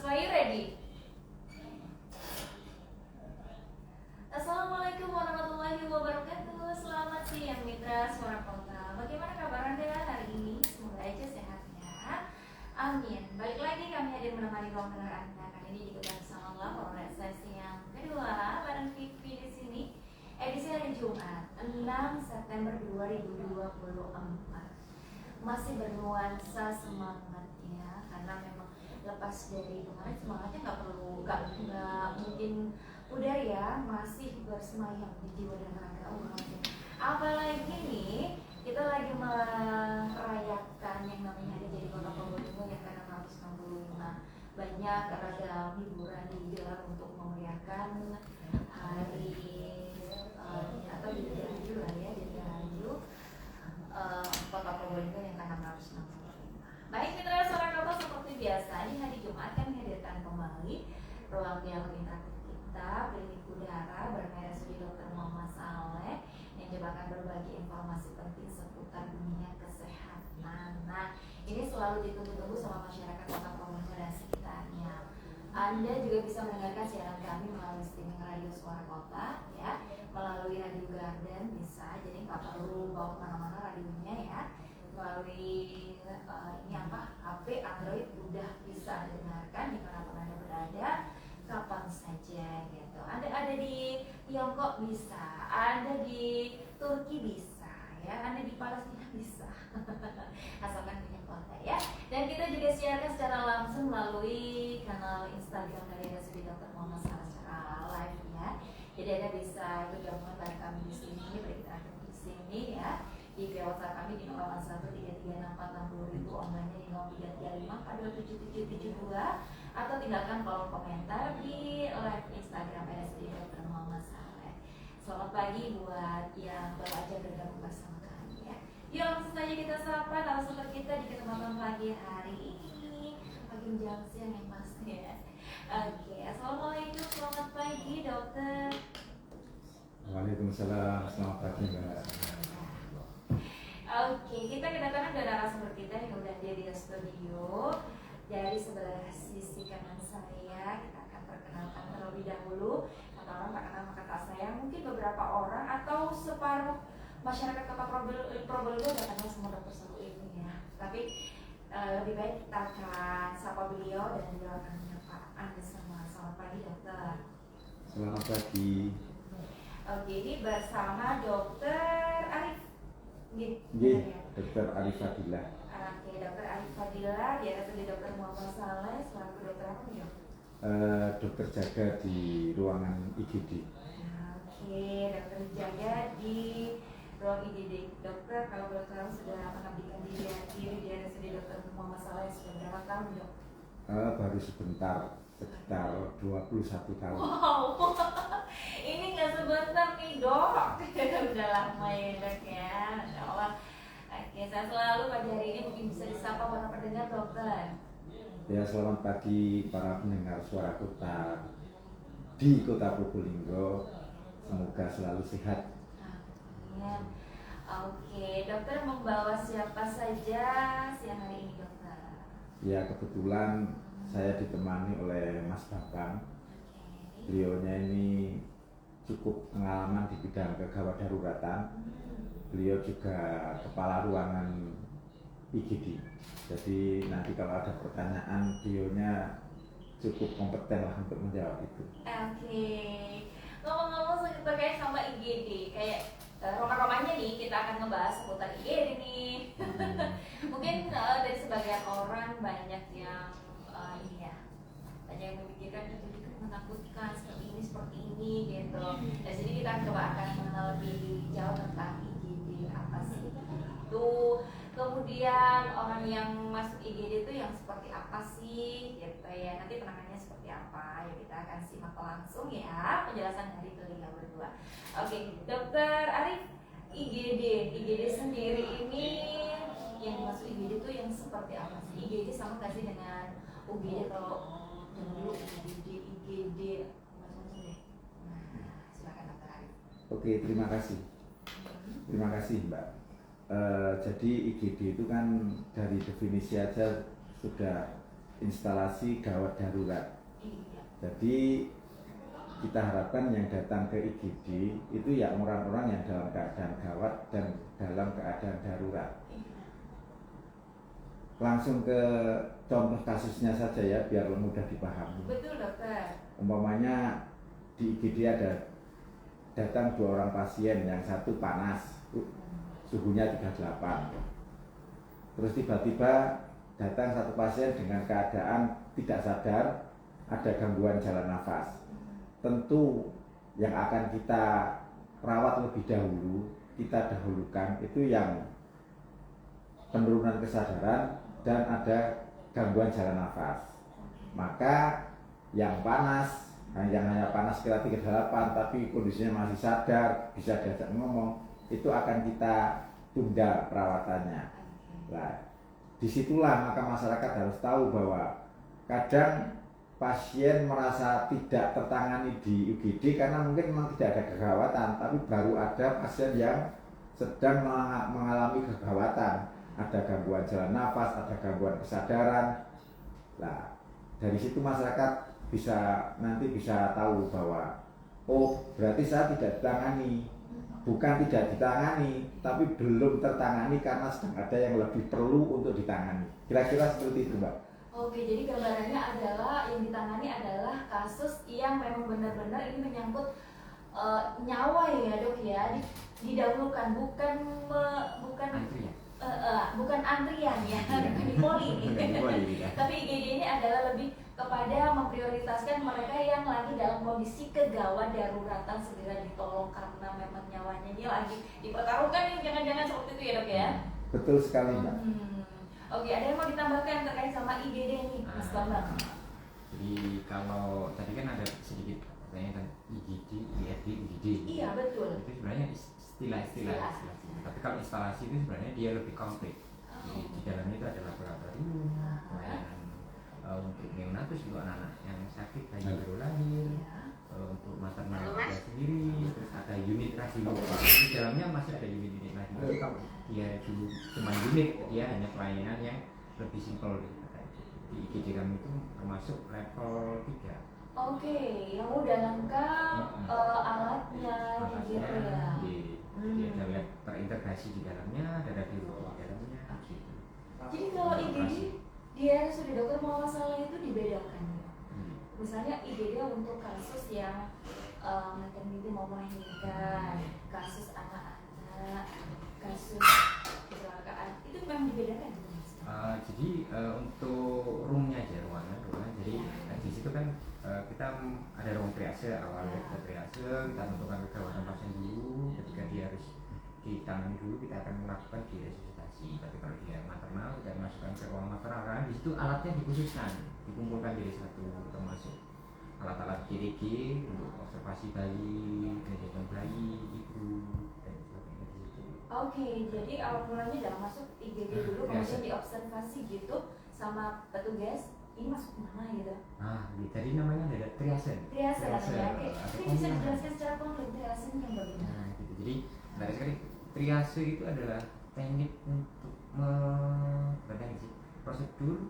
Bayu ready? Assalamualaikum warahmatullahi wabarakatuh. Selamat siang mitra Suara Kota. Bagaimana kabar Anda hari ini? Semoga aja sehat ya. Amin. Balik lagi kami hadir menemani ruang dengar Anda. Kali ini juga bersama Allah pada sesi yang kedua bareng Vivi di sini. Edisi hari Jumat 6 September 2024. Masih bernuansa semangat ya, karena memang lepas dari kemarin semangatnya nggak mungkin pudar ya, masih bersemayam di jiwa dan raga umatnya. Apalagi nih kita lagi merayakan yang namanya Hari Jadi Kota Probolinggo yang ke-665. Banyak ragam hiburan digelar untuk memeriahkan hari atau dirgahayu lah ya, dirgahayu Kota Probolinggo yang ke-665. Baik mitra Suara Kota, seperti biasa di hari Jumat kami hadirkan kembali ruang dialog interaktif kita, Klinik Udara bermerek Sudi Dr. Muhammad Saleh yang juga akan berbagi informasi penting seputar dunia kesehatan. Nah, ini selalu ditunggu-tunggu sama masyarakat Kota Probolinggo dan sekitarnya. Anda juga bisa mendengarkan siaran kami melalui streaming radio Suara Kota ya, melalui Radio Garden bisa, jadi nggak perlu bawa kemana-mana radionya ya, melalui HP, Android udah bisa dengarkan dimanapun Anda berada, kapan saja gitu. Anda ada di Tiongkok bisa, Anda di Turki bisa ya, Anda di Palestina bisa asalkan punya kuota ya. Dan kita juga siarkan secara langsung melalui kanal Instagram dari Sudi Dr. Muhammad Saleh secara live ya. Jadi Anda bisa bergabung bareng kami di sini, berinteraksi di sini ya. Di WhatsApp kami di 081336460000, online-nya di 0335427772, atau tinggalkan kolom komentar di live Instagram Sudi Dr. Muhammad Saleh. Selamat pagi buat yang baru aja bergabung bersama kami ya. Yuk langsung saja kita sapa narasumber kita di kesempatan pagi hari ini, pagi menjelang siang yang pasti ya. Oke, assalamualaikum, selamat pagi dokter. Waalaikumsalam, selamat pagi Mbak. Oke, kita kedatangan dari narasumber kita yang udah hadir di studio. Dari sebelah sisi kanan saya, kita akan perkenalkan terlebih dahulu. Kata orang tak kenal maka tak sayang. Mungkin beberapa orang atau separuh masyarakat Kota Probolinggo udah kenal sama dokter Seru ini ya. Tapi lebih baik kita akan sapa beliau dan beliau akan menyapa Anda semua. Selamat pagi dokter. Selamat pagi. Oke, ini bersama dokter Arif. Dokter Arif Fadilah. Oke, dokter Arif Fadilah, di RSUD Dr. Muhammad Saleh, selaku dokter apa nih dok? Dokter jaga di ruangan IGD. Oke, dokter jaga di ruang IGD. Dokter, kalau boleh tahu sudah mengabdikan diri di RSUD Dr. Muhammad Saleh sudah berapa tahun dok? Baru sebentar, sekitar 21 tahun. Wow, ini nggak sebentar nih dok. Udah lama ya dok ya, Masya Allah. Oke, saya selalu pada hari ini mungkin bisa disapa para pendengar dokter. Ya, selamat pagi para pendengar Suara Kota di Kota Probolinggo. Semoga selalu sehat. Amin. Oke, dokter membawa siapa saja siang hari ini dokter? Ya, kebetulan saya ditemani oleh Mas Bambang. Beliaunya ini cukup pengalaman di bidang kegawat daruratan. Beliau juga kepala ruangan IGD. Jadi nanti kalau ada pertanyaan, beliaunya cukup kompeten lah untuk menjawab itu. Oke, ngomong-ngomong terkait sama IGD, kayak roma-romanya nih kita akan ngebahas seputar IGD nih. Mungkin dari sebagian orang banyak yang ini ya, banyak yang memikirkan IGD itu menakutkan seperti ini gitu. Dan sini kita coba akan mengenal lebih jauh tentang IGD apa sih itu. Kemudian orang yang masuk IGD itu yang seperti apa sih gitu ya, nanti penanganannya seperti apa ya, kita akan simak langsung ya penjelasan dari beliau berdua. Oke, dokter Arif, IGD sendiri ini yang masuk IGD itu yang seperti apa sih? IGD sama nggak sih dengan UGD? Kalau dulu IGD macam-macam deh. Nah, silakan dokter Arif. Oke, terima kasih. Terima kasih Mbak. Jadi IGD itu kan dari definisi aja sudah instalasi gawat darurat. Iya. Jadi kita harapkan yang datang ke IGD itu ya orang-orang yang dalam keadaan gawat dan dalam keadaan darurat. Langsung ke contoh kasusnya saja ya, biar mudah dipahami. Betul dokter. Umpamanya di IGD ada datang 2 orang pasien, yang satu panas, suhunya 38. Terus tiba-tiba datang satu pasien dengan keadaan tidak sadar, ada gangguan jalan nafas. Tentu yang akan kita rawat lebih dahulu, kita dahulukan itu yang penurunan kesadaran dan ada gangguan jalan nafas. Maka yang panas, yang hanya panas kira 38 tapi kondisinya masih sadar, bisa diajak ngomong, itu akan kita tunda perawatannya. Nah, disitulah maka masyarakat harus tahu bahwa kadang pasien merasa tidak tertangani di UGD karena mungkin memang tidak ada kegawatan, tapi baru ada pasien yang sedang mengalami kegawatan, ada gangguan jalan nafas, ada gangguan kesadaran. Nah, dari situ masyarakat nanti bisa tahu bahwa oh berarti saya tidak ditangani, bukan tidak ditangani, tapi belum tertangani karena sedang ada yang lebih perlu untuk ditangani. Kira-kira seperti itu, Mbak. Oke, jadi gambarannya adalah yang ditangani adalah kasus yang memang benar-benar ini menyangkut nyawa ya dok ya, didahulukan, bukan Antrian. bukan antrian ya, bukan di poli ini. Tapi IGD ini adalah lebih kepada memprioritaskan mereka yang lagi dalam kondisi kegawat daruratan segera ditolong karena memang nyawanya dia lagi dipertaruhkan nih, jangan-jangan seperti itu ya dok ya. Betul sekali, Mbak. Oke, ada yang mau ditambahkan terkait sama IGD nih, Mas Bambang? Jadi kalau tadi kan ada sedikit pertanyaan tentang IGD, IRD, UGD. Iya betul. Itu sebenarnya istilah-istilah. Tapi kalau instalasi itu sebenarnya dia lebih komplit. Jadi di dalamnya itu ada laboratorium, pelayanan untuk neonatus, untuk anak-anak yang sakit bayi baru lahir, untuk maternal juga sendiri, terus ada unit radio. Di dalamnya masih ada unit radio. Tapi kalau dia dulu cuma unit, dia hanya pelayanan yang lebih simpel. Di IGD kami itu termasuk level 3. Oke, yang udah lengkap alatnya gitu ya. Jadi ada lab terintegrasi di dalamnya, ada radio di dalamnya. Gitu. Jadi kalau IGD di RSUD dokter Muhammad Saleh itu dibedakan. Misalnya IGD untuk kasus yang maternity mau melahirkan, kasus anak-anak, kasus kecelakaan, itu memang dibedakan. Jadi untuk roomnya aja, ruangan. Jadi di situ kan kita ada ruang triase, awalnya kita triase, kita tentukan kegawatan pasien dulu. Ketika dia harus ditangani dulu, kita akan melakukan di resusitasi. Tapi kalau dia maternal, kita masukkan ke ruang maternal, karena di situ alatnya dikhususkan, dikumpulkan jadi satu, termasuk alat-alat KDG untuk observasi bayi, manajemen bayi, ibu, dan sebagainya di situ. Oke, jadi awal mulanya dalam masuk IGD dulu, kemudian diobservasi gitu sama petugas. Ini masuk kemana gitu? Tadi namanya ada triase. Triase namanya. Oke, ini bisa dijelaskan secara konkret triase yang bagaimana? Nah, gitu. Jadi menarik sekali. Triase itu adalah teknik untuk prosedur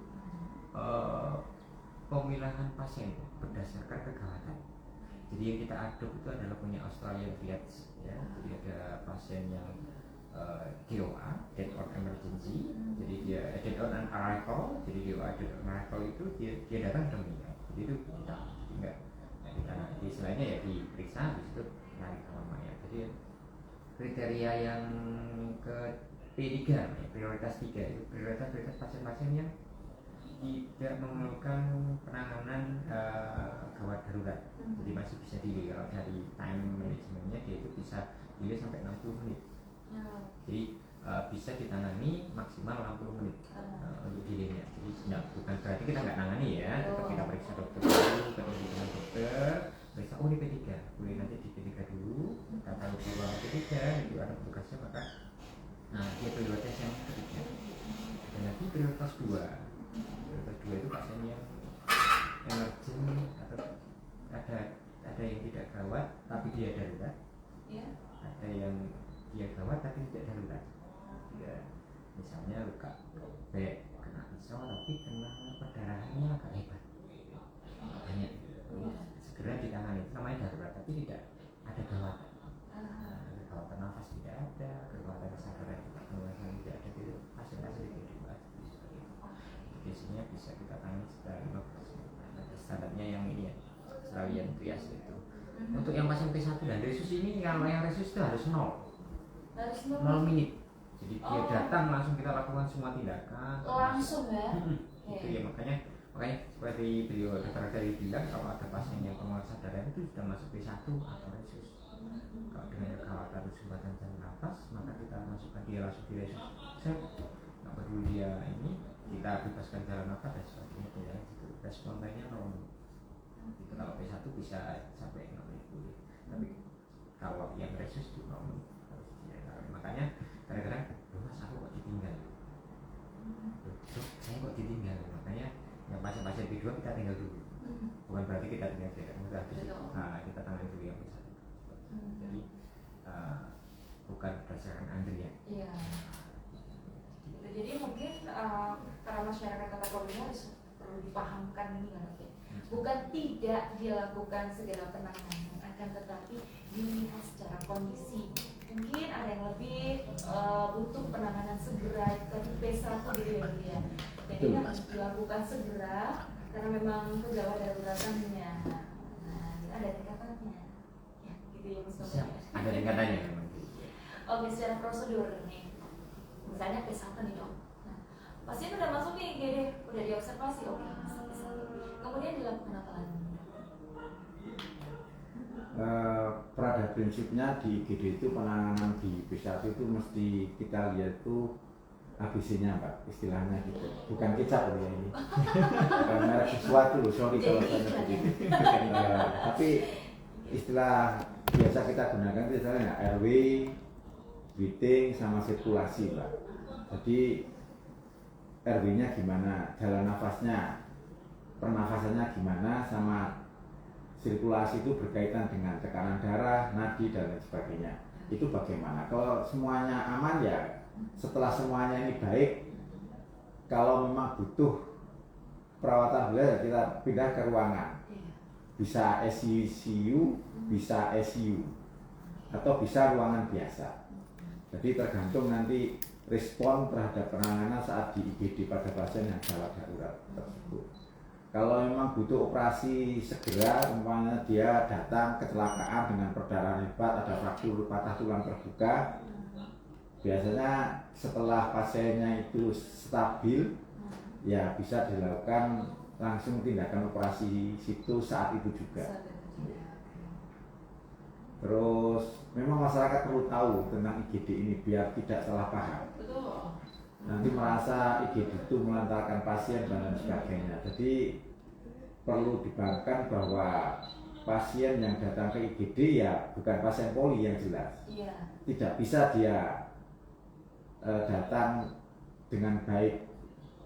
pemilahan pasien berdasarkan kegawatan. Jadi yang kita adop itu adalah punya Australian Triage, ya. Jadi ada pasien yang DOA, Death on Emergency. Jadi dia Death on Arrival. Jadi DOA, Death on Arrival itu dia datang ke meninggal. Jadi itu kita enggak di selainnya ya diperiksa, habis itu narik kamar mayat. Jadi kriteria yang ke P3, prioritas 3 itu prioritas pasien-pasien yang tidak memerlukan penanganan gawat darurat. Jadi masih bisa delay. Kalau dari time managementnya dia itu bisa delay sampai 60 menit. Jadi bisa ditangani maksimal 60 menit untuk delaynya. Jadi bukan berarti kita nggak nangani ya, tetap kita periksa dokter dulu, ketemu dengan dokter, periksa ini P3, boleh nanti di P3 dulu, kita tahu bahwa P3 itu ada petugasnya, maka dia prioritas yang ketiga. Dan nanti prioritas 2 itu pasien yang emergent atau ada yang tidak gawat tapi dia darurat, ada yang dia gawat tapi tidak darurat. Ya, misalnya luka robek, kena kosong tapi kena perdarahannya agak hebat, banyak, segera ditangani. Itu namanya darurat, tapi tidak ada gawatan. Gawatan nafas tidak ada, gawatan kesadaran tidak ada, itu pasien-pasien itu juga biasanya bisa kita tangani sekitar 15%. Standarnya yang ini ya, Australian Trias itu. Untuk yang pasien P1 dan resus ini, kalau yang resus itu harus 0 menit. Jadi dia datang langsung kita lakukan semua tindakan langsung ya. Itu ya, makanya seperti beliau dokter tadi bilang, kalau ada pasien yang penguat kesadaran itu sudah masuk P1 atau resus. Kalau dengan kekhawatiran sumbatan jalan nafas, maka kita masukkan dia langsung di resus. Nggak peduli dia ini, kita bebaskan jalan nafas dan sebagainya, ya itu respon lainnya normal. Itu kalau P1 bisa sampai 6 menit boleh, tapi kalau yang resus itu normal harus dijalankan. Makanya kadang-kadang, mas aku kok ditinggal, saya kok ditinggal. Makanya yang pasien-pasien P2 kita tinggal dulu, bukan berarti kita tinggal kita habis. Nah, kita tangani dulu yang P1. Jadi bukan berdasarkan antrian. Iya. Jadi mungkin para masyarakat kota Polri harus perlu dipahamkan ini kan, bukan tidak dilakukan segera penanganan, akan tetapi dilihat secara kondisi. Mungkin ada yang lebih butuh penanganan segera, tapi P1 gitu ya. Jadi harus dilakukan segera karena memang kegawat daruratannya. Nah, ada tingkatannya. Ya, gitu ya Mas Tommy. Ada tingkatannya memang. Oke, secara prosedur nih. Misalnya P1 nih dok. Nah, pasien udah masuk nih IGD, udah diobservasi, oke, masuk P1. Kemudian dilakukan apa lagi? Pada prinsipnya di IGD itu penanganan di P1 itu mesti kita lihat itu ABC-nya Pak, istilahnya gitu. Bukan kecap ya ini. Bukan merek sesuatu loh, sorry kalau saya begitu. Tapi istilah biasa kita gunakan itu istilahnya RW, breathing sama sirkulasi Pak. Jadi RW-nya gimana, jalan nafasnya, pernafasannya gimana, sama sirkulasi itu berkaitan dengan tekanan darah, nadi dan lain sebagainya. Itu bagaimana? Kalau semuanya aman ya, setelah semuanya ini baik, kalau memang butuh perawatan beliau kita pindah ke ruangan. Bisa ICU, bisa ICU, atau bisa ruangan biasa. Jadi tergantung nanti respon terhadap penanganan saat di IGD pada pasien yang gawat darurat tersebut. Kalau memang butuh operasi segera, umpamanya dia datang kecelakaan dengan perdarahan hebat, ada fraktur patah tulang terbuka, biasanya setelah pasiennya itu stabil, ya bisa dilakukan langsung tindakan operasi situ saat itu juga. Terus memang masyarakat perlu tahu tentang IGD ini biar tidak salah paham. Nanti merasa IGD itu melantarkan pasien dan lain sebagainya. Jadi perlu dibanggakan bahwa pasien yang datang ke IGD ya bukan pasien poli yang jelas. Tidak bisa dia datang dengan baik,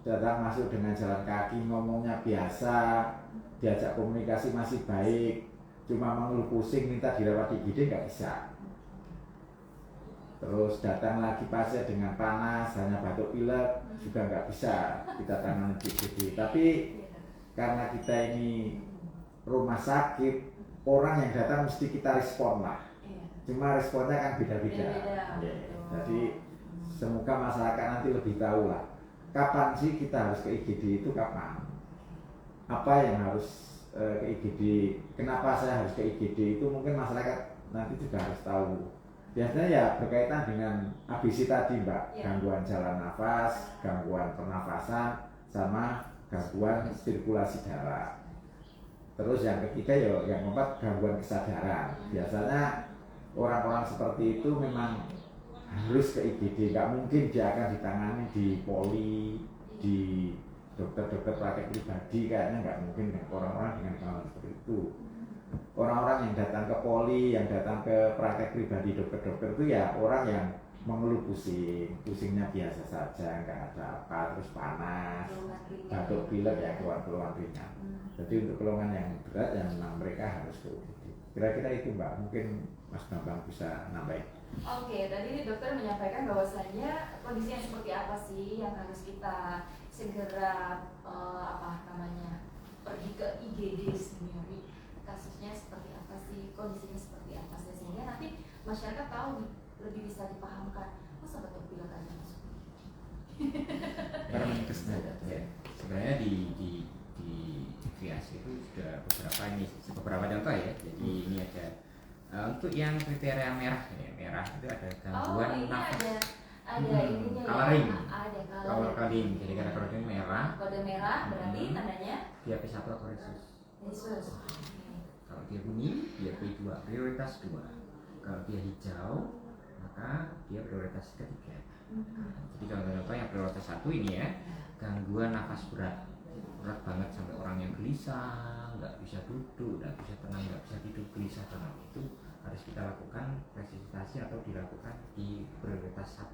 datang masuk dengan jalan kaki, ngomongnya biasa, diajak komunikasi masih baik, cuma mengeluh pusing minta dirawat di IGD nggak bisa. Terus datang lagi pasien dengan panas, hanya batuk pilek juga nggak bisa kita tangani di IGD. Tapi karena kita ini rumah sakit, orang yang datang mesti kita respon lah. Cuma responnya kan beda-beda. Jadi semoga masyarakat nanti lebih tahu lah, kapan sih kita harus ke IGD itu kapan? Apa yang harus ke IGD? Kenapa saya harus ke IGD itu mungkin masyarakat nanti juga harus tahu. Biasanya ya berkaitan dengan ABC tadi Mbak, gangguan jalan nafas, gangguan pernafasan, sama gangguan sirkulasi darah. Terus yang ketiga ya yang keempat gangguan kesadaran. Biasanya orang-orang seperti itu memang harus ke IGD, nggak mungkin dia akan ditangani di poli, di dokter-dokter praktek pribadi, kayaknya nggak mungkin orang-orang dengan gangguan seperti itu. Orang-orang yang datang ke poli, yang datang ke praktek pribadi dokter-dokter itu ya orang yang mengeluh pusing, pusingnya biasa saja, nggak ada apa, terus panas, batuk pilek ya keluhan-keluhan ringan. Jadi untuk keluhan yang berat yang memang mereka harus ke UGD. Kira-kira itu Mbak, mungkin Mas Bambang bisa nambahin. Oke, tadi dokter menyampaikan bahwasannya kondisi yang seperti apa sih yang harus kita segera apa namanya pergi ke IGD sendiri, kasusnya seperti apa sih, kondisinya seperti apa sih, sehingga nanti masyarakat tahu nih, lebih bisa dipahamkan. Oh sahabat bilang aja masuk. Ya. Sebenarnya di kreasi itu sudah beberapa contoh ya. Jadi ini ada untuk yang kriteria merah ya, merah itu ada gangguan ini nafas. ada ininya coloring. ya, ada Color coding. Jadi karena coding merah. Kode merah berarti tandanya dia P1 atau Yesus. Yesus. Kalau dia kuning, dia P2, prioritas 2. Kalau dia hijau, maka dia prioritas ketiga. Jadi contoh-contoh yang prioritas 1 ini ya, gangguan nafas berat banget sampai orang yang gelisah, nggak bisa duduk, nggak bisa tenang, nggak bisa tidur, gelisah banget, itu harus kita lakukan resusitasi atau dilakukan di prioritas 1.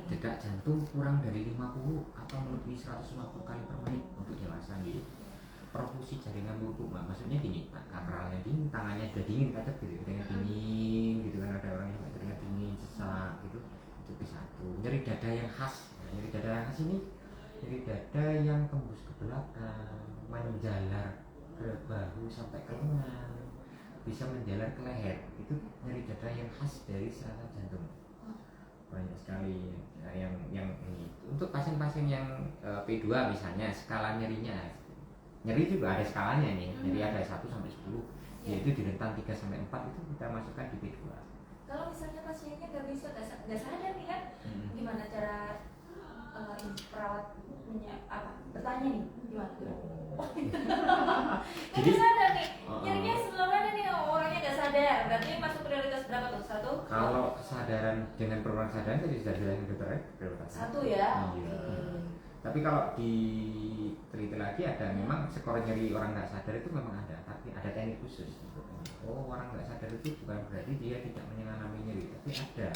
Detak jantung kurang dari 50 atau melebihi 150 kali per menit untuk dewasa gitu. Perfusi jaringan lutut, maksudnya gini, kapralnya dingin, tangannya sudah dingin, kata gitu, dingin gitu kan, ada orang yang keringat dingin, sesak gitu, itu P1. Nyeri dada yang khas, nyeri dada yang khas ini nyeri dada yang tembus ke belakang, menjalar ke bahu sampai ke lengan, bisa menjalar ke leher, itu nyeri dada yang khas dari serangan jantung. Banyak sekali yang ini. Untuk pasien-pasien yang P2 misalnya, skala nyerinya, nyeri juga ada skalanya nih, nyeri ada 1 sampai 10, yaitu di rentang 3 sampai 4 itu kita masukkan di P2. Kalau misalnya pasiennya nggak sadar nih kan, gimana cara perawatnya bertanya nih gimana? Jadi sadar nih, nyerinya sebelumnya ada nih orangnya nggak sadar, berarti masuk prioritas berapa tuh? 1? Kalau kesadaran dengan penurunan kesadaran tadi sudah jelasin dokter ya, prioritas 1 ya. Iya. Tapi kalau diteliti lagi ada memang skor nyeri orang nggak sadar itu memang ada, tapi ada teknik khusus. Oh, orang nggak sadar itu bukan berarti dia tidak mengalami nyeri, tapi ada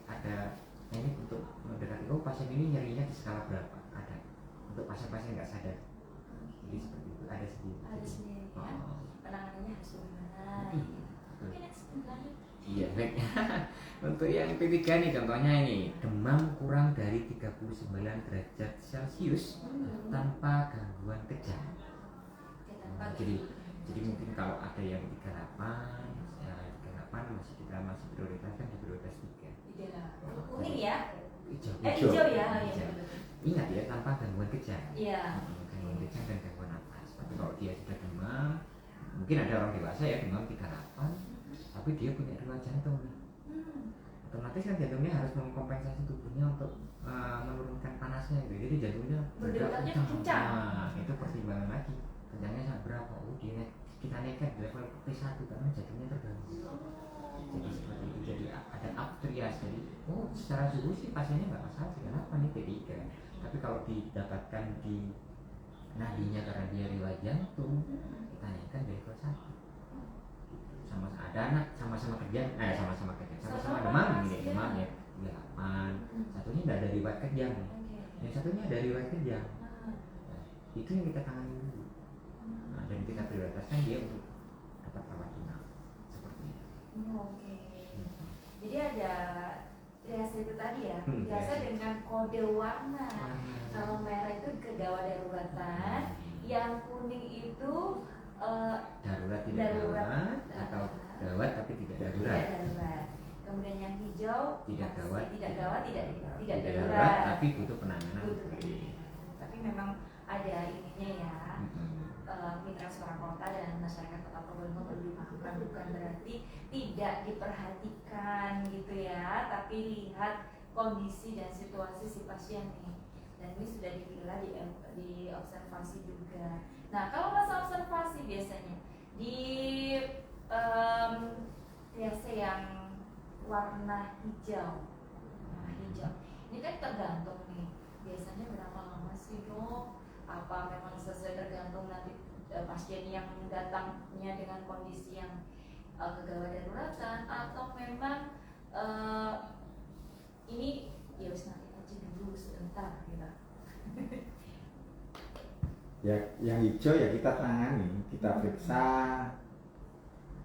ada teknik untuk mendekati, oh pasien ini nyerinya di skala berapa, ada untuk pasien-pasien nggak sadar. Jadi seperti itu ada sendiri. Ada sendiri ya. Penanganannya harus bagaimana? Mungkin next lanjut. Iya, baik. Untuk yang P3 nih contohnya ini, demam kurang dari 39 derajat Celcius tanpa gangguan kejang. Jadi mungkin kalau ada yang 38, ya 38 kita masih prioritaskan di prioritas 3. Kuning ya? Hijau ya. Ingat ya, tanpa gangguan kejang. Iya. Gangguan kejang dan gangguan nafas. Tapi kalau dia sudah demam, mungkin ada orang dewasa ya demam 38, tapi dia punya riwayat jantung nih. Otomatis kan jantungnya harus mengkompensasi tubuhnya untuk menurunkan panasnya gitu. Jadi jantungnya berdetaknya kencang. Nah, itu pertimbangan lagi. Kencangnya sampai berapa? Oh, kita naikkan di level P1 karena jantungnya terganggu. Jadi seperti itu. Jadi ada uptrias. Jadi secara suhu sih pasiennya nggak masalah sih, kenapa nih P3. Tapi kalau didapatkan di nadinya karena dia riwayat jantung, kita naikkan di level 1. Ada anak sama-sama kejang, sama-sama demam ya 8, satunya tidak ada riwayat kejang, yang satunya ada riwayat kejang. Nah, itu yang kita tangani dulu. Nah, dan kita prioritaskan dia untuk dapat rawat inap seperti itu. Oke. Jadi ada biasa itu tadi ya, biasa dengan kode warna. Kalau merah itu gawat daruratan, yang kuning itu darurat tidak gawat atau gawat tapi tidak darurat. Kemudian yang hijau tidak gawat tidak darurat tapi butuh penanganan. Tapi memang ada ininya ya. Mitra Suara Kota dan masyarakat Kota Probolinggo perlu dipahamkan, bukan berarti tidak diperhatikan gitu ya, tapi lihat kondisi dan situasi si pasien nih, dan ini sudah dipilah di observasi juga. Nah, kalau masa observasi biasanya di biasa yang warna hijau. Nah, hijau ini kan tergantung nih, biasanya berapa lama sih dok? Apa memang sesuai tergantung nanti pasien yang datangnya dengan kondisi yang kegawat daruratan, atau memang ini ya harus nanti aja dulu sebentar gitu. Ya, yang hijau ya kita tangani, kita periksa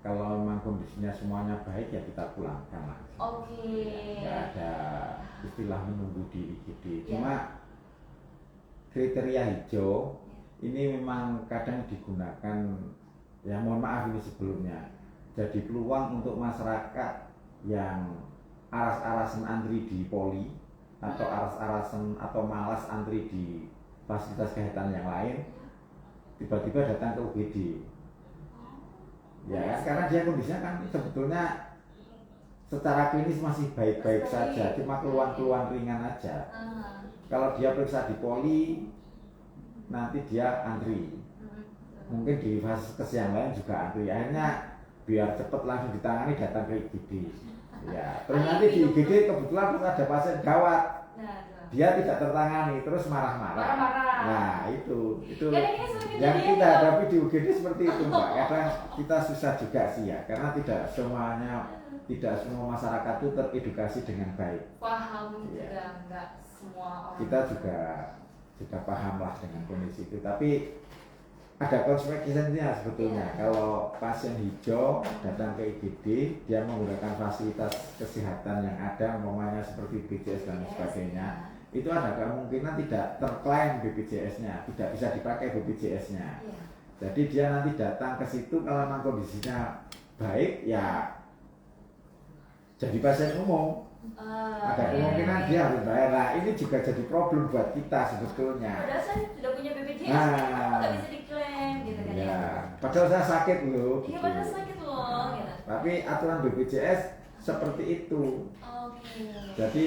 kalau memang kondisinya semuanya baik ya kita pulangkan lah. Oke. Nggak ada istilah menunggu di IGD. Ya. Cuma kriteria hijau ini memang kadang digunakan, ya mohon maaf ini sebelumnya, jadi peluang untuk masyarakat yang aras-arasan antri di poli atau aras-arasan atau malas antri di fasilitas kesehatan yang lain tiba-tiba datang ke UGD. Ya, karena dia kondisinya kan sebetulnya secara klinis masih baik-baik saja, cuma keluhan-keluhan ringan aja. Kalau dia periksa di poli, nanti dia antri. Mungkin di fasilitas yang lain juga antri. Akhirnya biar cepat langsung ditangani datang ke IGD. Ya, terus nanti di IGD kebetulan ada pasien gawat. Dia tidak tertangani, terus marah-marah. Nah, itu yang kita hadapi di UGD seperti itu, Mbak. Kadang kita susah juga sih ya, karena tidak semua masyarakat itu teredukasi dengan baik. Paham Ya. juga enggak semua orang. Kita juga paham lah dengan kondisi itu, tapi ada konsekuensinya sebetulnya. Kalau pasien hijau datang ke IGD, dia menggunakan fasilitas kesehatan yang ada, umpamanya seperti BPJS dan sebagainya, itu ada kemungkinan tidak terklaim BPJS-nya, tidak bisa dipakai BPJS-nya. Iya. Jadi dia nanti datang ke situ kalau memang kondisinya baik, ya jadi pasien umum. Ada kemungkinan dia harus bayar. Nah, ini juga jadi problem buat kita sebetulnya. Padahal saya sudah punya BPJS, Nah. kenapa nggak bisa diklaim gitu kan Ya, padahal saya sakit loh. Iya, padahal sakit loh gitu. Tapi aturan BPJS seperti itu. Oke. Jadi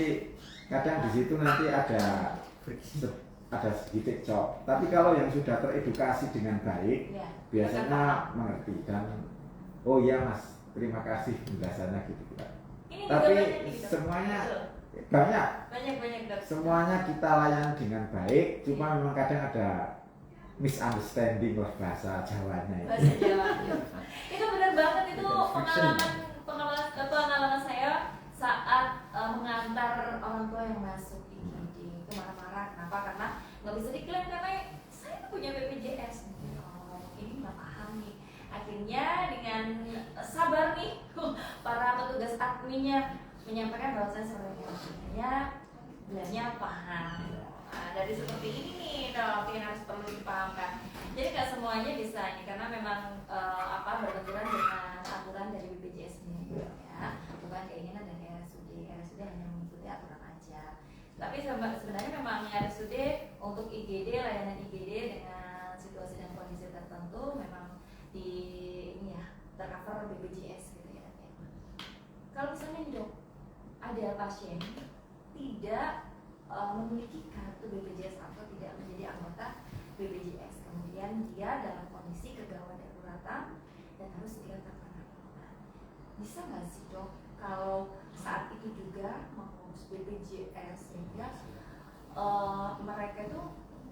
kadang di situ nanti ada sedikit cok. Tapi kalau yang sudah teredukasi dengan baik, Ya. biasanya mengerti dan oh iya mas, terima kasih penjelasannya gitu. Ini Tapi juga banyak nih, Dok. semuanya Betul. banyak. Banyak Dok. Semuanya kita layani dengan baik, cuma memang kadang ada misunderstanding lah bahasa Jawanya itu. Bahasa Jawa. Itu benar banget, itu Fiction. pengalaman saya saat mengantar orang tua yang masuk IGD. Itu marah-marah, kenapa? Karena nggak bisa diklaim karena saya tuh punya BPJS. Oh, ini nggak paham nih. Akhirnya dengan sabar nih para petugas adminnya menyampaikan bahwa saya sebenarnya bilangnya paham. Nah, dari seperti ini nih dok, yang harus perlu dipahamkan. Jadi nggak semuanya bisa ini karena memang berbenturan dengan aturan dari BPJS-nya ya, bukan keinginan dari RSUD. RSUD hanya mengikuti aturan aja. Tapi sebenarnya memang RSUD untuk IGD, layanan IGD dengan situasi dan kondisi tertentu memang di ini ya tercover BPJS gitu ya. Kalau misalnya nih dok, ada pasien tidak memiliki kartu BPJS atau tidak menjadi anggota BPJS, kemudian dia dalam kondisi kegawat daruratan dan harus segera tertangani. Bisa nggak sih dok kalau saat itu juga mengurus BPJS sehingga mereka itu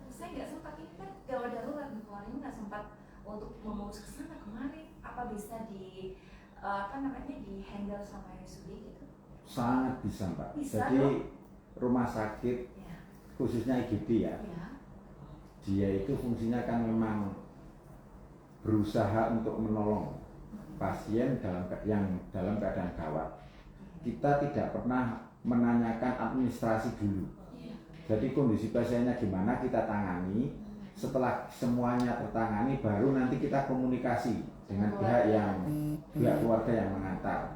saya nggak sempat, ini kan gawat darurat kemarin nggak sempat untuk mengurus ke sana kemarin, apa bisa di di handle sama RSUD gitu? Sangat bisa Mbak. Bisa, Jadi dok. rumah sakit Ya. khususnya IGD ya, dia itu fungsinya kan memang berusaha untuk menolong pasien yang dalam keadaan gawat. Kita tidak pernah menanyakan administrasi dulu. Jadi kondisi pasiennya gimana kita tangani. Setelah semuanya tertangani, baru nanti kita komunikasi dengan pihak keluarga yang mengantar.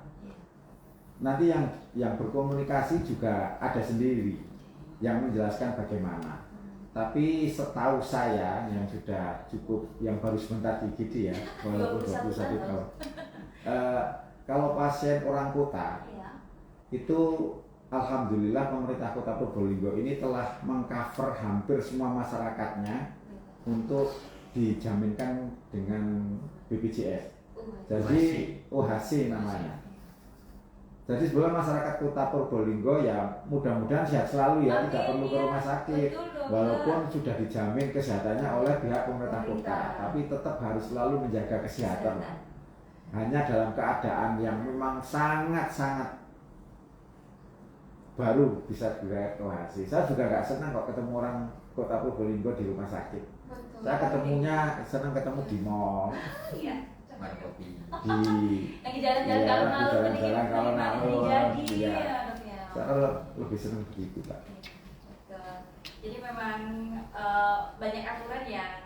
Nanti yang berkomunikasi juga ada sendiri yang menjelaskan bagaimana. Tapi setahu saya yang sudah cukup, yang baru sebentar di IGD ya, walaupun 21 tahun. Kalau pasien orang kota, itu alhamdulillah pemerintah Kota Probolinggo ini telah mengcover hampir semua masyarakatnya untuk dijaminkan dengan BPJS. Jadi OHC namanya. Jadi sebelum masyarakat Kota Probolinggo ya mudah-mudahan sehat selalu ya, tidak perlu ke rumah sakit. Walaupun sudah dijamin kesehatannya oleh pihak pemerintah kota, tapi tetap harus selalu menjaga kesehatan. Hanya dalam keadaan yang memang sangat-sangat baru bisa diriwayat OHC. Saya juga nggak senang kok ketemu orang Kota Probolinggo di rumah sakit. Saya senang ketemu di mall. Iya. warung kopi. Lagi jalan-jalan Iya, kalau lagi malam, jalan-jalan kalau malam, jadi iya. ya, dok ya. Saya lebih senang begitu, Pak. Betul. Jadi memang banyak aturan yang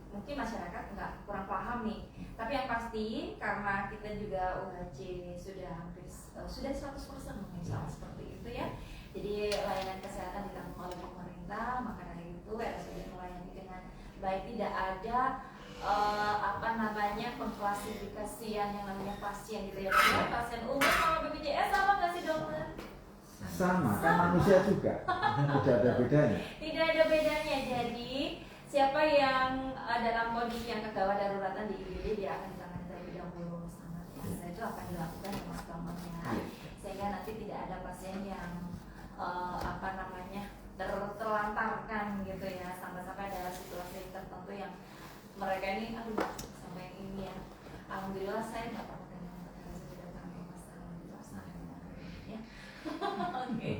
mungkin masyarakat nggak kurang paham nih. Tapi yang pasti karena kita juga UHC sudah hampir sudah 100% mungkin sama seperti itu ya. Jadi layanan kesehatan ditanggung oleh pemerintah, maka dari itu RSUD melayani dengan baik, tidak ada pengklasifikasian yang namanya pasien gitu ya. Pasien umum sama BPJS sama nggak sih dokter? Sama, kan manusia juga. Tidak ada bedanya. Tidak ada bedanya. Jadi siapa yang dalam kondisi yang kegawat daruratan di IGD, dia akan ditangani terlebih dahulu sama biasa. Itu akan dilakukan ya Mas Bambangnya, sehingga nanti tidak ada pasien yang terlantarkan gitu ya, sampai-sampai ada situasi tertentu yang mereka ini aduh sampai ini ya. Alhamdulillah saya nggak pernah dengar ada sudah kami masalah di sana ya. Oke.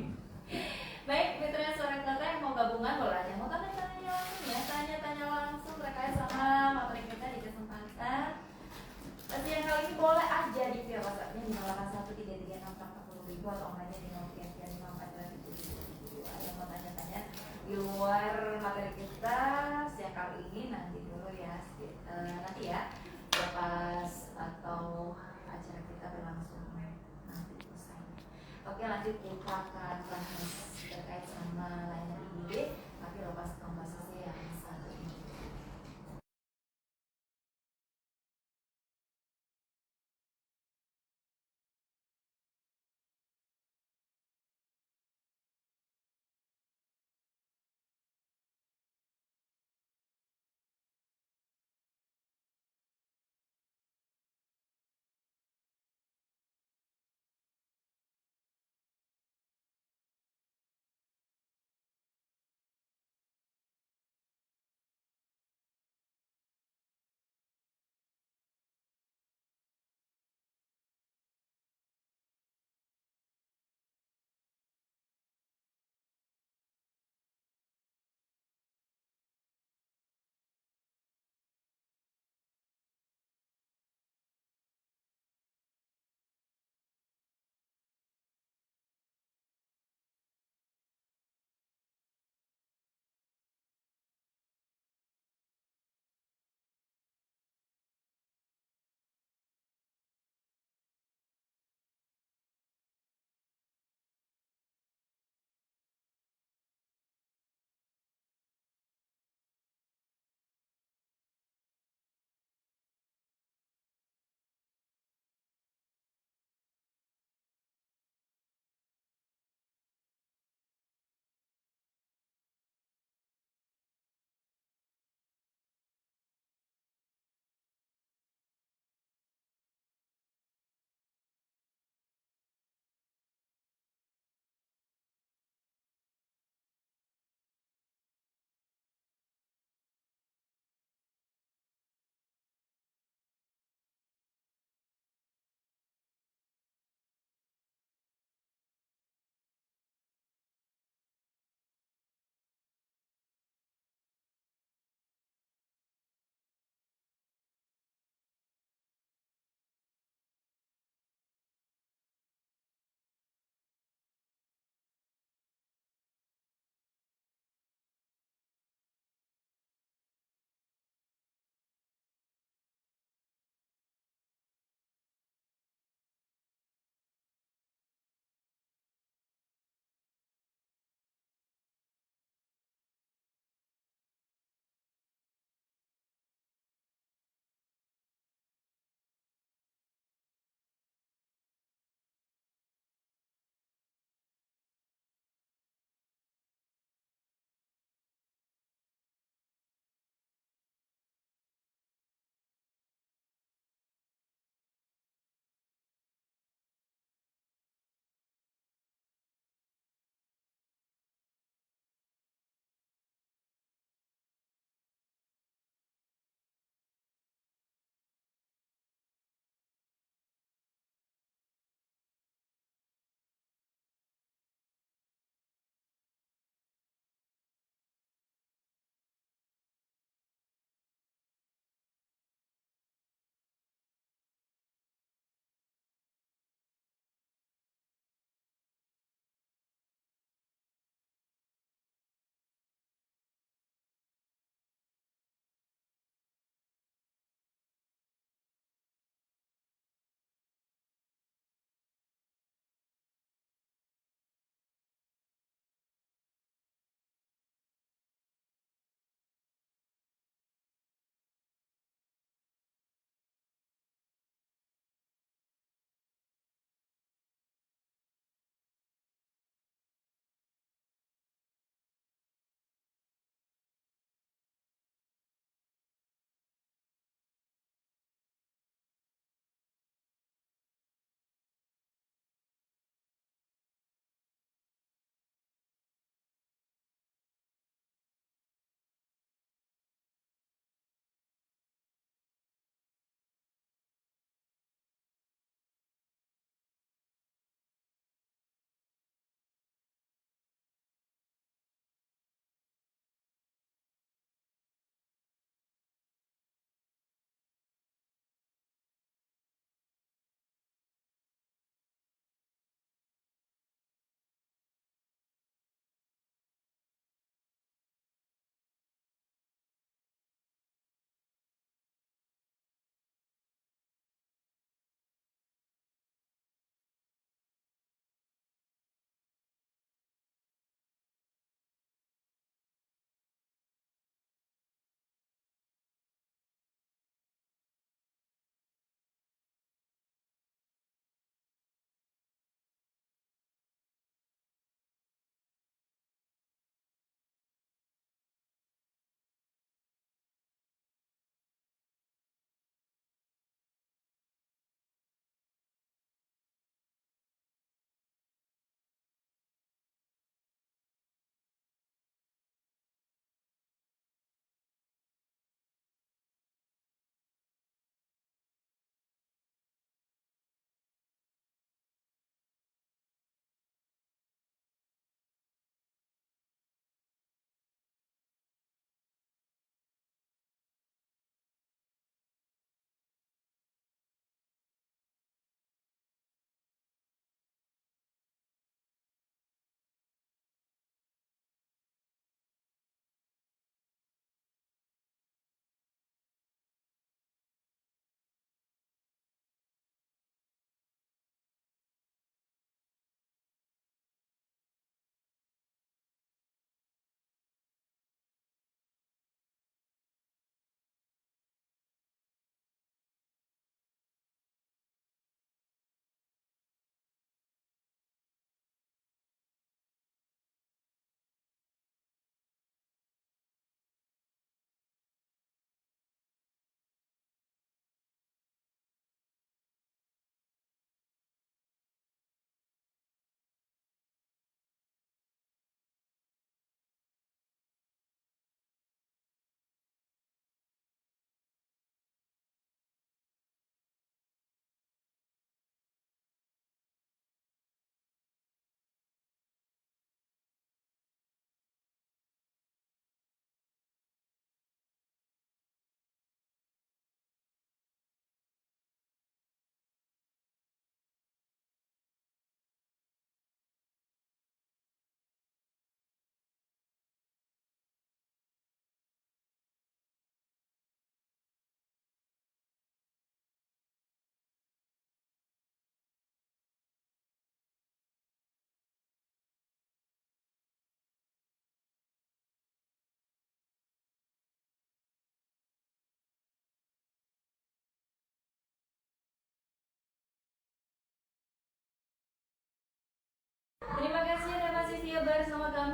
Baik, mitra suara kelata yang mau gabungan boleh aja, mau tanya-tanya langsung ya, tanya-tanya langsung terkait sama materi kita di kesempatan yang kali ini, boleh aja di via WhatsApp-nya di 08133640.000 atau online di 0335437722. Yang mau tanya-tanya di luar materi kita siang kali ini nanti dulu ya, nanti ya lepas atau acara kita berlangsung nanti usai. Oke, lanjut kita akan bahas terkait sama layanan IGD, tapi lepas pembahasannya yang satu ini.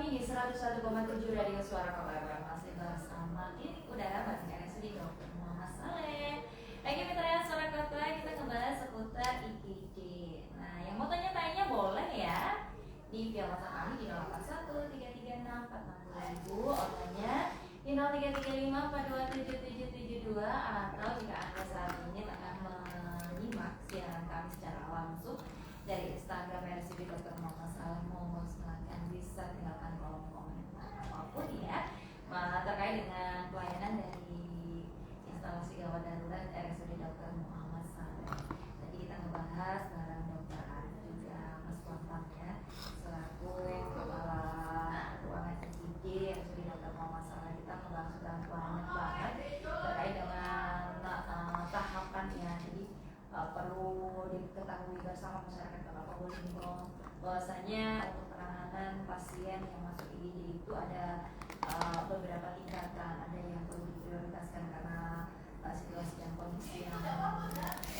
ini 101,7 Radio Suara Kabar, masih bersama Klinik Udara Batik RSUD Dr. Muhammad Saleh. Lagi mitra Suara Kota, kita ngebahas seputar IGD. Nah, yang mau tanya-tanya boleh ya di via WhatsApp kami di 081 336 460.000, orangnya di 0335 427772, atau jika Anda saat ini tengah menyimak siaran kami secara langsung dari Instagram RSUD Dr. Muhammad Saleh, mohon silakan bisa tinggalkan kolom komentar apapun ya terkait dengan pelayanan dari instalasi gawat darurat RSUD Dr. Muhammad Saleh. Tadi kita ngebahas bareng Dr. Arif juga Mas Bambang ya, selaku kepala ruangan IGD RSUD Dr. Muhammad Saleh. Kita ngebahas sudah banyak banget terkait dengan tahapan ya. Jadi perlu diketahui bersama masyarakat Bapak Probolinggo bahwasanya untuk penanganan pasien yang masuk IGD itu ada beberapa tingkatan. Ada yang perlu diprioritaskan karena situasi dan kondisi yang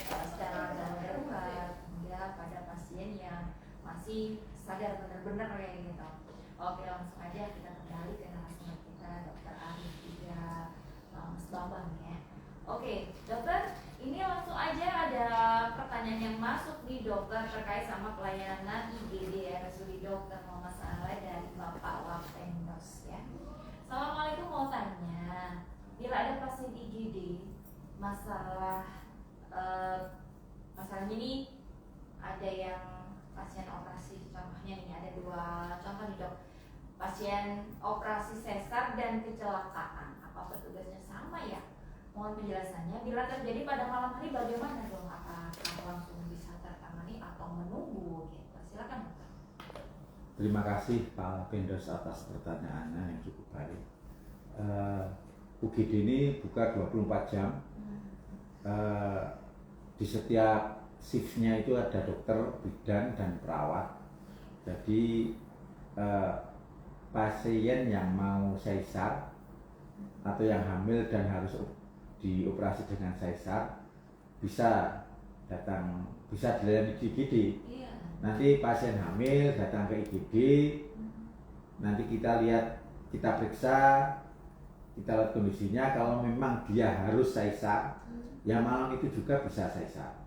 secara darurat, hingga pada pasien yang masih sadar benar-benar kayak gitu. Oke, langsung aja kita kembali ke narasumber kita, Dr. Arif juga Mas Bambang ya. Oke, dokter, ini langsung aja ada pertanyaan yang masuk di dokter terkait sama pelayanan IGD RSUD Dr. Muhammad Saleh dari Bapak Wapendos ya. Assalamualaikum, mau tanya, bila ada pasien IGD masalahnya ini ada yang pasien operasi, contohnya nih ada dua contoh nih dok, pasien operasi sesar dan kecelakaan, apa petugasnya sama ya? Mohon penjelasannya. Bila terjadi pada malam hari bagaimana dong? Apakah langsung bisa tertangani atau menunggu? Gitu. Silakan dokter. Terima kasih Pak Pendos atas pertanyaannya yang cukup baik. UGD ini buka 24 jam. Di setiap shiftnya itu ada dokter, bidan, dan perawat. Jadi pasien yang mau sesar atau yang hamil dan harus dioperasi dengan sesar bisa datang, bisa dilayani di IGD. Iya. Nanti pasien hamil datang ke IGD, nanti kita lihat, kita periksa, kita lihat kondisinya. Kalau memang dia harus sesar, ya malam itu juga bisa sesar.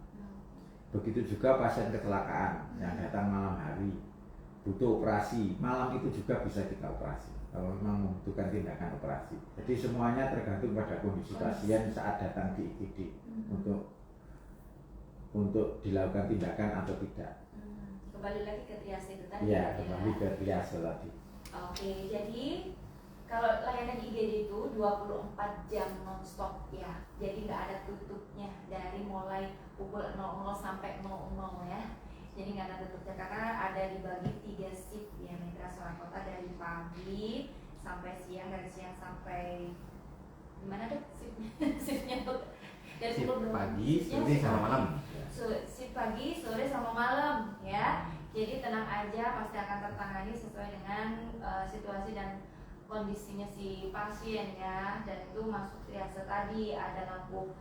Begitu juga pasien kecelakaan yang datang malam hari butuh operasi, malam itu juga bisa kita operasi kalau memang membutuhkan tindakan operasi. Jadi semuanya tergantung pada kondisi pasien saat datang di IGD untuk dilakukan tindakan atau tidak. Kembali lagi ke triase itu tadi. Ya, kembali ke triase tadi. Oke, jadi kalau layanan IGD itu 24 jam non-stop ya. Jadi nggak ada tutupnya dari mulai pukul 00 sampai 00 ya. Jadi nggak ada tutupnya karena ada dibagi 3 shift ya, Mitra Suara Kota, dari pagi sampai siang, dari siang sampai gimana deh shiftnya tuh? Dari pukul pagi, sore sama malam. Shift pagi, sore sama malam ya. Jadi tenang aja, pasti akan tertangani sesuai dengan situasi dan kondisinya si pasien ya. Dan itu masuk triase tadi, ada lampu,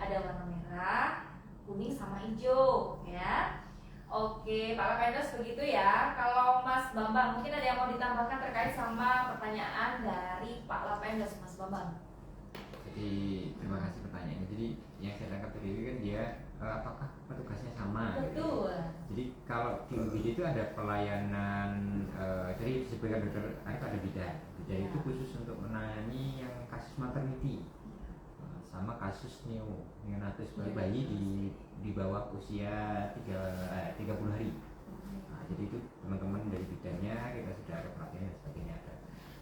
ada warna merah, kuning sama hijau ya. Oke, Pak Wapendos begitu ya. Kalau Mas Bambang mungkin ada yang mau ditambahkan terkait sama pertanyaan dari Pak Wapendos, Mas Bambang. Jadi terima kasih pertanyaannya. Jadi yang saya tangkap tadi itu kan dia apakah petugasnya sama? Betul. Gitu. Jadi kalau di UGD itu ada pelayanan jadi sebagai dokter Arif ada bidan. Bidan itu khusus untuk menangani yang kasus maternity sama kasus neonatus bayi di bawah usia 30 hari. Nah, jadi itu teman-teman dari bidannya kita sudah ada pelatihan dan sebagainya ada.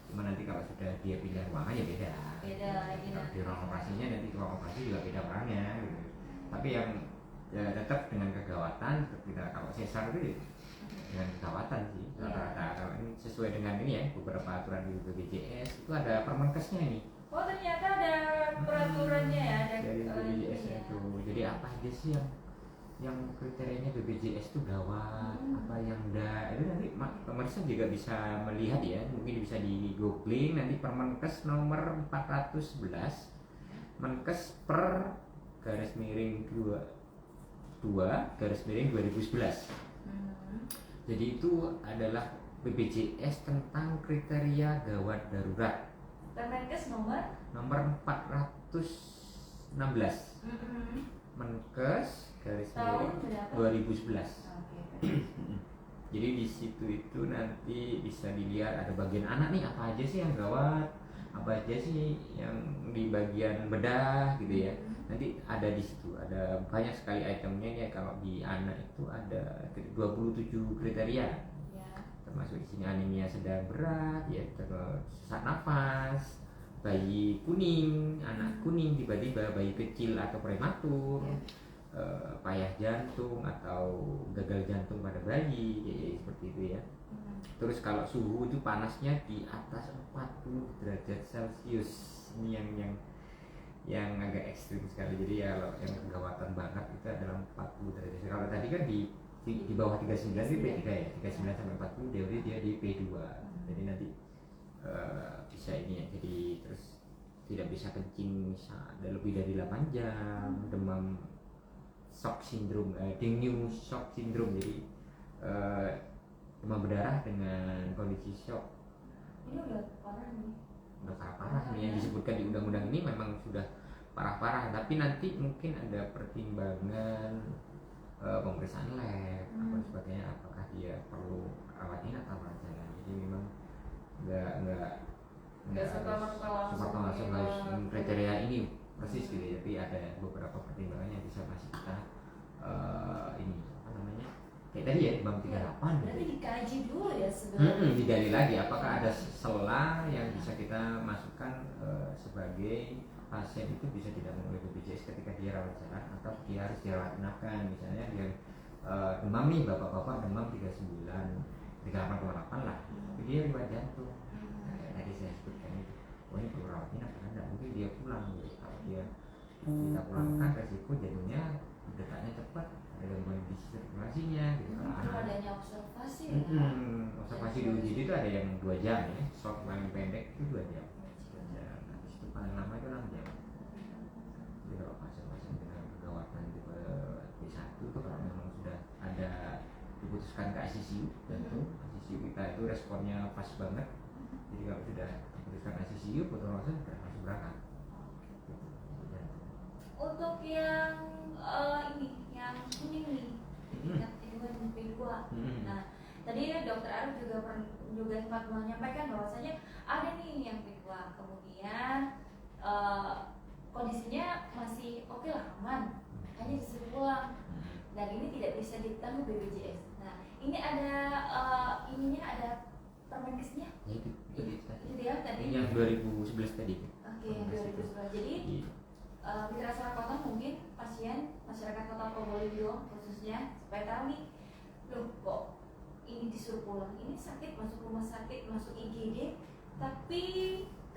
Cuma nanti kalau sudah dia pindah ruangan ya beda. Beda lagi nanti. Di ruang operasinya nanti ruang operasi juga beda orangnya. Gitu. Tapi yang ya, tetap dengan kegawatan kita kalau sesar itu dengan kegawatan sih rata-rata. Kalau ini sesuai dengan ini ya beberapa aturan di BPJS itu ada permenkesnya ini. Oh ternyata ada peraturannya ya, ada Dari BPJS itu. Jadi apa aja sih yang kriterianya BPJS itu gawat, apa yang enggak, itu nanti pemirsa juga bisa melihat ya, mungkin bisa di googling nanti Permenkes nomor 411 Menkes per garis miring 2 garis miring 2011. Jadi itu adalah BPJS tentang kriteria gawat darurat Permenkes nomor nomor 416 Menkes garis tahun miring berapa? 2011. Oke. Jadi di situ itu nanti bisa dilihat ada bagian anak nih, apa aja sih yang gawat, apa aja sih yang di bagian bedah gitu ya. Nanti ada di situ, ada banyak sekali itemnya ya. Kalau di anak itu ada 27 kriteria, Ya. termasuk di sini anemia sedang berat, ya terus sesak nafas, bayi kuning, anak kuning tiba-tiba, bayi kecil atau prematur, payah jantung atau gagal jantung pada bayi, ya, seperti itu ya. Terus kalau suhu itu panasnya di atas 40 derajat Celcius, ini yang agak ekstrim sekali. Jadi ya kalau yang kegawatan banget itu adalah 40 derajat. Kalau tadi kan di bawah 39 itu P3 ya, 39 sampai 40 dia di P2. Jadi nanti bisa ini ya, jadi terus tidak bisa kencing ada lebih dari 8 jam, demam shock syndrome, dengue shock syndrome, jadi demam berdarah dengan kondisi shock. Ini udah parah nih. Udah parah-parah nih yang disebutkan di undang-undang ini memang sudah parah-parah, tapi nanti mungkin ada pertimbangan pemeriksaan lab apa sebagainya, apakah dia perlu rawat inap atau apa jalan. Jadi memang nggak serta-merta langsung harus kriteria ini persis gitu ya, tapi ada beberapa pertimbangan yang bisa masih kita ini apa namanya, kayak tadi ya demam 38 Berarti dikaji dulu ya sebelum digali lagi apakah ada sela yang bisa kita masukkan sebagai pasien itu bisa didampingi oleh BPJS ketika dia rawat jalan atau dia harus dirawat inapkan. Misalnya dia demam nih, bapak-bapak demam 39 38,8 lah, tapi dia riwayat jantung. Tadi saya sebutkan itu, oh ini perlu rawat inap karena tidak mungkin dia pulang gitu. Kalau dia kita pulangkan, resiko jadinya detaknya cepat, ada gangguan di sirkulasinya gitu. perlu adanya observasi ya. Observasi di UGD itu ada yang 2 jam ya, short paling pendek itu 2 jam. Habis itu paling lama itu 6 jam. Jadi kalau pasien-pasien dengan kegawatan tipe B1 itu kalau memang sudah ada diputuskan ke ICU jantung, ICU kita itu responnya pas banget. Jadi kalau sudah diputuskan ICU, potong langsung berangkat. Untuk yang ini, yang kuning nih, yang P2. Nah, tadi dokter Arif juga sempat menyampaikan bahwasanya ada nih yang P2, kemudian kondisinya masih oke lah, aman, hanya disuruh pulang, dan ini tidak bisa ditanggung BPJS. Nah, ini ada ininya, ada Permenkesnya. Ya, itu dia tadi. yang 2011 tadi. Oke, yang 2011. Jadi mitra Surakarta mungkin pasien masyarakat Kota Probolinggo khususnya supaya tahu nih, loh kok ini disuruh pulang, ini sakit, masuk rumah sakit, masuk IGD, tapi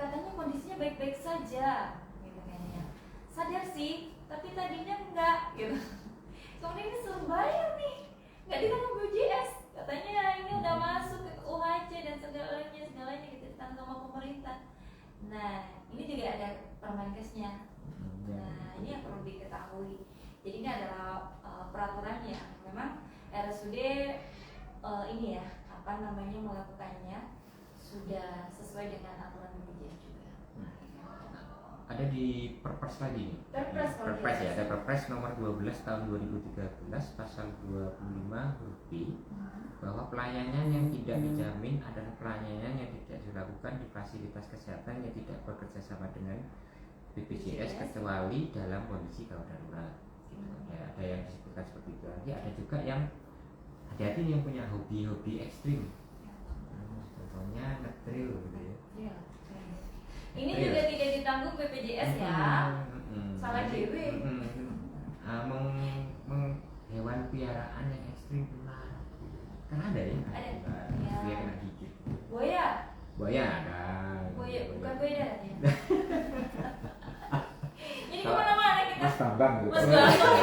katanya kondisinya baik-baik saja, gitu kayaknya. Sadar sih, tapi tadinya enggak, gitu. Kemudian ini suruh bayar nih, nggak ditanggung BPJS, katanya ini udah masuk ke UHC dan segalanya gitu ditanggung sama pemerintah. Nah, ini juga ada Permenkesnya. Nah, ini yang perlu diketahui. Jadi ini adalah peraturan yang memang RSUD ini ya, apa namanya, melakukannya sudah sesuai dengan aturan BPJS juga. Ada di Perpres lagi nih. Perpres Ya, ada Perpres nomor 12 tahun 2013 pasal 25 huruf B, bahwa pelayanan yang tidak dijamin adalah pelayanan yang tidak dilakukan di fasilitas kesehatan yang tidak bekerja sama dengan BPJS kecuali dalam kondisi gawat darurat. Ada yang disebutkan seperti itu. Nanti ada juga yang hati-hati yang punya hobi-hobi ekstrim. Contohnya ngetril gitu ya. Iya. Ini juga tidak ditanggung BPJS ya. Salah dewe. Hewan piaraan yang ekstrim ular. Kan ada ya? Ada. Dia kena gigit. Buaya. Buaya ada. Buaya bukan buaya darat ya. Ini kemana-mana kita. Mas Bambang gitu. Mas Bambang.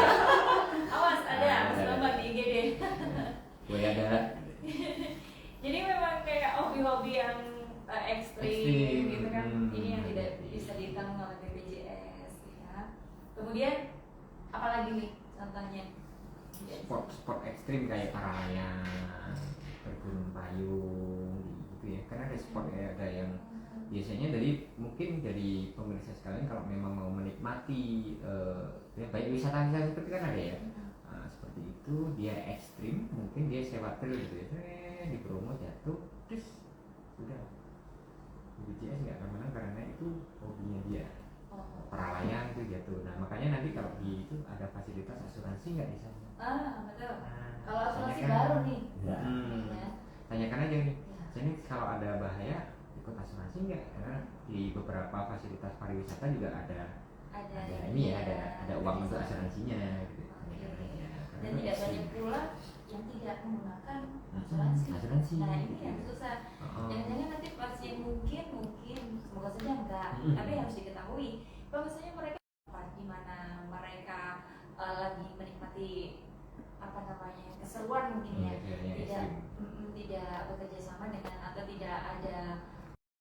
Awas ada Mas Bambang di IGD. Buaya darat. Jadi memang kayak hobi-hobi yang ekstrim gitu kan. Ini yang tidak bisa ditanggung oleh BPJS ya. Kemudian apalagi nih contohnya? Sport ekstrim kayak para layang, bergurun payung gitu ya, karena ada spot ya, ada yang biasanya mungkin dari pemirsa sekalian kalau memang mau menikmati ya, baik wisata-wisata seperti kan ada ya. Nah, seperti itu dia ekstrim, mungkin dia sewa trail gitu ya, di Bromo jatuh terus udah BPJS nggak akan menang karena itu hobinya dia, para layang itu jatuh. Nah makanya nanti kalau di itu ada fasilitas asuransi nggak di sana? Betul. Nah, Kalau asuransi tanyakan. baru nih. Ya. Ya. Tanyakan aja nih, Ya. jadi kalau ada bahaya ikut asuransi nggak? Karena di beberapa fasilitas pariwisata juga ada ini ya, ada uang untuk asuransinya gitu. Tanyakan aja. Karena Dan itu tidak ekstrim. banyak pula yang tidak menggunakan asuransi. Asuransi. Nah ini yang susah. Oh. Jangan-jangan nanti pasien mungkin semoga saja enggak, tapi harus diketahui bahwa misalnya mereka di mana mereka lagi menikmati apa namanya keseruan mungkin ya, Yang tidak ekstrim. tidak bekerja sama dengan atau tidak ada